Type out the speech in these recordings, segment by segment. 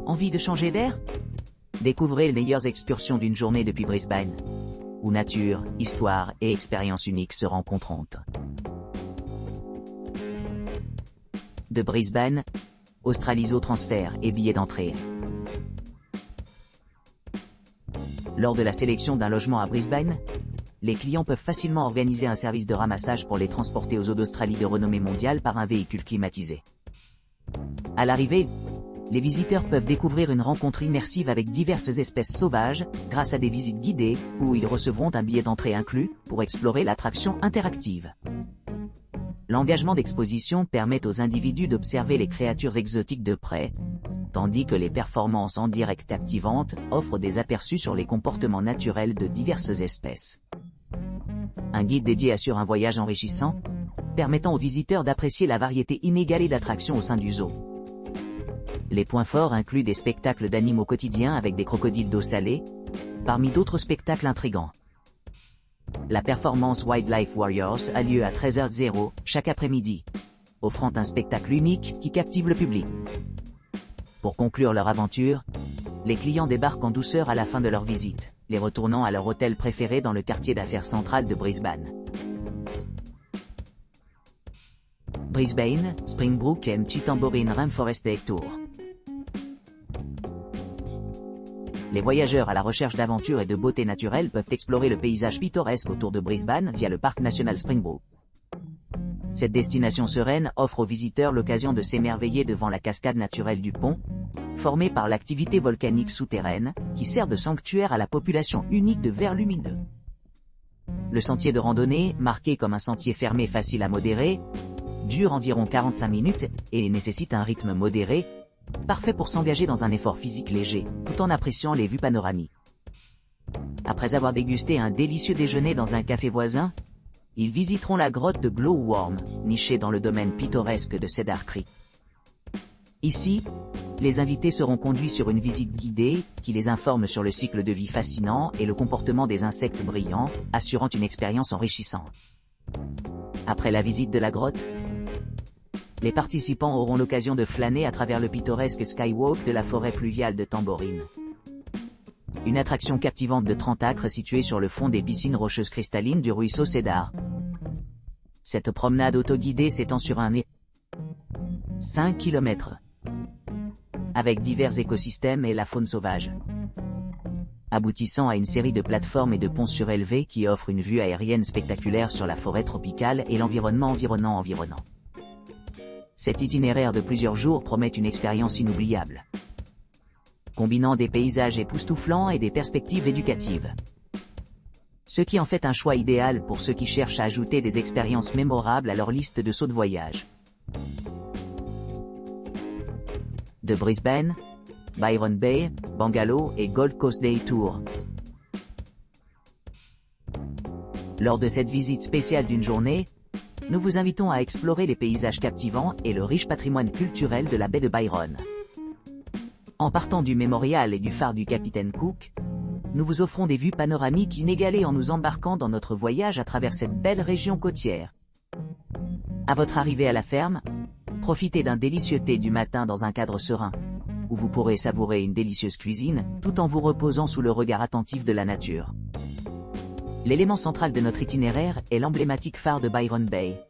Envie de changer d'air? Découvrez les meilleures excursions d'une journée depuis Brisbane, où nature, histoire et expériences uniques se rencontrent. De Brisbane, Australiso transfert et billets d'entrée. Lors de la sélection d'un logement à Brisbane, les clients peuvent facilement organiser un service de ramassage pour les transporter aux eaux d'Australie de renommée mondiale par un véhicule climatisé. À l'arrivée, les visiteurs peuvent découvrir une rencontre immersive avec diverses espèces sauvages, grâce à des visites guidées, où ils recevront un billet d'entrée inclus, pour explorer l'attraction interactive. L'engagement d'exposition permet aux individus d'observer les créatures exotiques de près, tandis que les performances en direct activantes offrent des aperçus sur les comportements naturels de diverses espèces. Un guide dédié assure un voyage enrichissant, permettant aux visiteurs d'apprécier la variété inégalée d'attractions au sein du zoo. Les points forts incluent des spectacles d'animaux quotidiens avec des crocodiles d'eau salée, parmi d'autres spectacles intrigants. La performance Wildlife Warriors a lieu à 13h00 chaque après-midi, offrant un spectacle unique qui captive le public. Pour conclure leur aventure, les clients débarquent en douceur à la fin de leur visite, les retournant à leur hôtel préféré dans le quartier d'affaires central de Brisbane. Brisbane, Springbrook et Tambourine Rainforest Day Tour. Les voyageurs à la recherche d'aventure et de beauté naturelle peuvent explorer le paysage pittoresque autour de Brisbane via le parc national Springbrook. Cette destination sereine offre aux visiteurs l'occasion de s'émerveiller devant la cascade naturelle du pont, formée par l'activité volcanique souterraine, qui sert de sanctuaire à la population unique de vers lumineux. Le sentier de randonnée, marqué comme un sentier fermé facile à modérer, dure environ 45 minutes et nécessite un rythme modéré, parfait pour s'engager dans un effort physique léger, tout en appréciant les vues panoramiques. Après avoir dégusté un délicieux déjeuner dans un café voisin, ils visiteront la grotte de Glowworm, nichée dans le domaine pittoresque de Cedar Creek. Ici, les invités seront conduits sur une visite guidée, qui les informe sur le cycle de vie fascinant et le comportement des insectes brillants, assurant une expérience enrichissante. Après la visite de la grotte, les participants auront l'occasion de flâner à travers le pittoresque Skywalk de la forêt pluviale de Tambourine. Une attraction captivante de 30 acres située sur le fond des piscines rocheuses cristallines du ruisseau Cedar. Cette promenade autoguidée s'étend sur un 5 km, avec divers écosystèmes et la faune sauvage, aboutissant à une série de plateformes et de ponts surélevés qui offrent une vue aérienne spectaculaire sur la forêt tropicale et l'environnement environnant. Cet itinéraire de plusieurs jours promet une expérience inoubliable, combinant des paysages époustouflants et des perspectives éducatives. Ce qui en fait un choix idéal pour ceux qui cherchent à ajouter des expériences mémorables à leur liste de sauts de voyage. De Brisbane, Byron Bay, Bangalow et Gold Coast Day Tour. Lors de cette visite spéciale d'une journée, nous vous invitons à explorer les paysages captivants et le riche patrimoine culturel de la baie de Byron. En partant du mémorial et du phare du Capitaine Cook, nous vous offrons des vues panoramiques inégalées en nous embarquant dans notre voyage à travers cette belle région côtière. À votre arrivée à la ferme, profitez d'un délicieux thé du matin dans un cadre serein, où vous pourrez savourer une délicieuse cuisine, tout en vous reposant sous le regard attentif de la nature. L'élément central de notre itinéraire est l'emblématique phare de Byron Bay,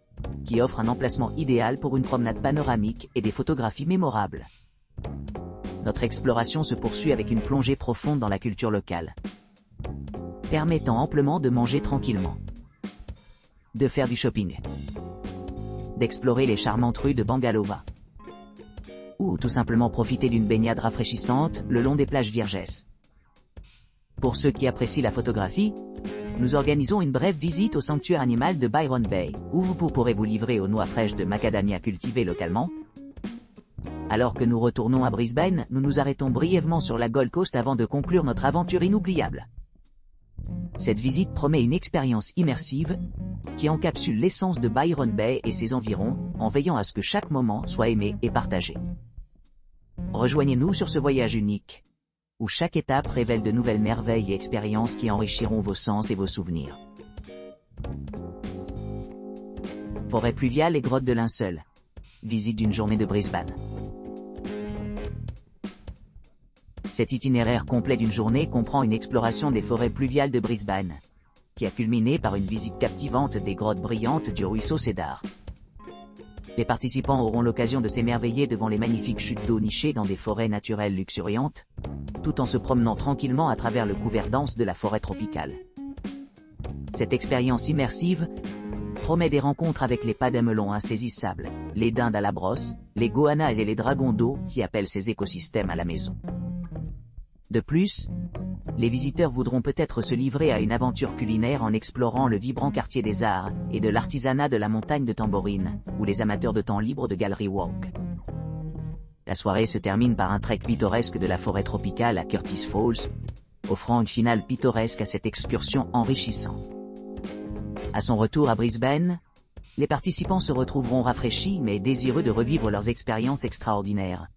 qui offre un emplacement idéal pour une promenade panoramique et des photographies mémorables. Notre exploration se poursuit avec une plongée profonde dans la culture locale, permettant amplement de manger tranquillement, de faire du shopping, d'explorer les charmantes rues de Bangalova, ou tout simplement profiter d'une baignade rafraîchissante le long des plages Vierges. Pour ceux qui apprécient la photographie, nous organisons une brève visite au sanctuaire animal de Byron Bay, où vous pourrez vous livrer aux noix fraîches de macadamia cultivées localement. Alors que nous retournons à Brisbane, nous nous arrêtons brièvement sur la Gold Coast avant de conclure notre aventure inoubliable. Cette visite promet une expérience immersive, qui encapsule l'essence de Byron Bay et ses environs, en veillant à ce que chaque moment soit aimé et partagé. Rejoignez-nous sur ce voyage unique, où chaque étape révèle de nouvelles merveilles et expériences qui enrichiront vos sens et vos souvenirs. Forêt pluviale et grotte de linceul. Visite d'une journée de Brisbane. Cet itinéraire complet d'une journée comprend une exploration des forêts pluviales de Brisbane, qui a culminé par une visite captivante des grottes brillantes du ruisseau Cedar. Les participants auront l'occasion de s'émerveiller devant les magnifiques chutes d'eau nichées dans des forêts naturelles luxuriantes, tout en se promenant tranquillement à travers le couvert dense de la forêt tropicale. Cette expérience immersive promet des rencontres avec les padamelons insaisissables, les dindes à la brosse, les goannas et les dragons d'eau qui appellent ces écosystèmes à la maison. De plus, les visiteurs voudront peut-être se livrer à une aventure culinaire en explorant le vibrant quartier des arts et de l'artisanat de la montagne de Tamborine, ou les amateurs de temps libre de Gallery Walk. La soirée se termine par un trek pittoresque de la forêt tropicale à Curtis Falls, offrant une finale pittoresque à cette excursion enrichissante. À son retour à Brisbane, les participants se retrouveront rafraîchis mais désireux de revivre leurs expériences extraordinaires,